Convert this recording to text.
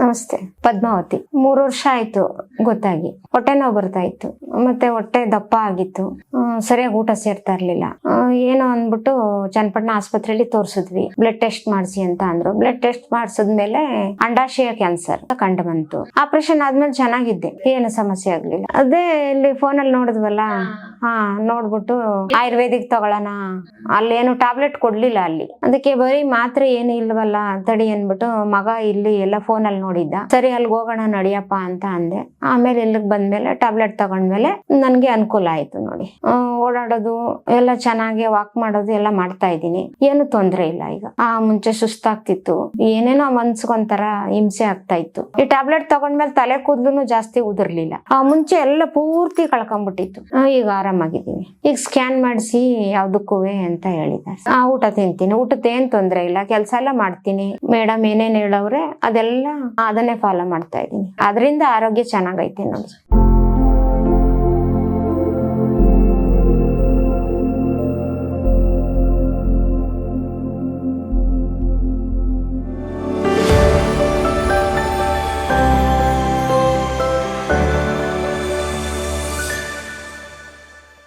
ನಮಸ್ತೆ. ಪದ್ಮಾವತಿ. 3 ವರ್ಷ ಆಯ್ತು ಗೊತ್ತಾಗಿ. ಹೊಟ್ಟೆ ನೋವು ಬರ್ತಾ ಇತ್ತು, ಮತ್ತೆ ಹೊಟ್ಟೆ ದಪ್ಪ ಆಗಿತ್ತು, ಸರಿಯಾಗಿ ಊಟ ಸೇರ್ತಾ ಇರ್ಲಿಲ್ಲ. ಏನೋ ಅಂದ್ಬಿಟ್ಟು ಚನ್ನಪಟ್ಟಣ ಆಸ್ಪತ್ರೆಯಲ್ಲಿ ತೋರ್ಸಿದ್ವಿ. ಬ್ಲಡ್ ಟೆಸ್ಟ್ ಮಾಡಿಸಿ ಅಂತ ಅಂದ್ರು. ಬ್ಲಡ್ ಟೆಸ್ಟ್ ಮಾಡಿಸಿದ್ಮೇಲೆ ಅಂಡಾಶಯ ಕ್ಯಾನ್ಸರ್ ಕಂಡು ಬಂತು. ಆಪರೇಷನ್ ಆದ್ಮೇಲೆ ಚೆನ್ನಾಗಿದ್ದೆ, ಏನು ಸಮಸ್ಯೆ ಆಗ್ಲಿಲ್ಲ. ಅದೇ ಇಲ್ಲಿ ಫೋನಲ್ಲಿ ನೋಡಿದ್ವಲ್ಲ, ನೋಡ್ಬಿಟ್ಟು ಆಯುರ್ವೇದಿಕ್ ತಗೊಳ್ಳೋಣ, ಅಲ್ಲೇನು ಟ್ಯಾಬ್ಲೆಟ್ ಕೊಡ್ಲಿಲ್ಲ ಅಲ್ಲಿ. ಅದಕ್ಕೆ ಬರೀ ಮಾತ್ರೆ ಏನು ಇಲ್ವಲ್ಲ ತಡಿ ಅನ್ಬಿಟ್ಟು ಮಗ ಇಲ್ಲಿ ಎಲ್ಲ ಫೋನಲ್ಲಿ ನೋಡಿದ್ದ. ಸರಿ ಅಲ್ಲಿಗೆ ಹೋಗೋಣ ನಡಿಯಪ್ಪ ಅಂತ ಅಂದೆ. ಆಮೇಲೆ ಇಲ್ಲಿಗೆ ಬಂದ್ಮೇಲೆ ಟ್ಯಾಬ್ಲೆಟ್ ತಗೊಂಡ್ಮೇಲೆ ನನ್ಗೆ ಅನುಕೂಲ ಆಯ್ತು ನೋಡಿ. ಓಡಾಡೋದು ಎಲ್ಲ ಚೆನ್ನಾಗಿ, ವಾಕ್ ಮಾಡೋದು ಎಲ್ಲ ಮಾಡ್ತಾ ಇದ್ದೀನಿ, ಏನು ತೊಂದ್ರೆ ಇಲ್ಲ ಈಗ. ಮುಂಚೆ ಸುಸ್ತಾಗ್ತಿತ್ತು, ಏನೇನೋ ಮನ್ಸ್ಗೊಂಥರ ಹಿಂಸೆ ಆಗ್ತಾ ಇತ್ತು. ಈ ಟ್ಯಾಬ್ಲೆಟ್ ತಗೊಂಡ್ಮೇಲೆ ತಲೆ ಕೂದಲು ಜಾಸ್ತಿ ಉದುರ್ಲಿಲ್ಲ. ಮುಂಚೆ ಎಲ್ಲ ಪೂರ್ತಿ ಕಳ್ಕೊಂಡ್ಬಿಟ್ಟಿತ್ತು. ಈಗ ಆರಾಮಾಗಿದ್ದೀನಿ. ಈಗ ಸ್ಕ್ಯಾನ್ ಮಾಡಿಸಿ ಯಾವ್ದಕ್ಕೂ ಅಂತ ಹೇಳಿದ್ದಾರೆ. ಊಟ ತಿಂತೀನಿ, ಊಟದ ಏನ್ ತೊಂದ್ರೆ ಇಲ್ಲ, ಕೆಲ್ಸ ಎಲ್ಲ ಮಾಡ್ತೀನಿ. ಮೇಡಮ್ ಏನೇನ್ ಹೇಳವ್ರೆ ಅದೆಲ್ಲ ಅದನ್ನೇ ಫಾಲೋ ಮಾಡ್ತಾ ಇದ್ದೀನಿ. ಅದರಿಂದ ಆರೋಗ್ಯ ಚೆನ್ನಾಗೈತೆ ನೋಡಿ.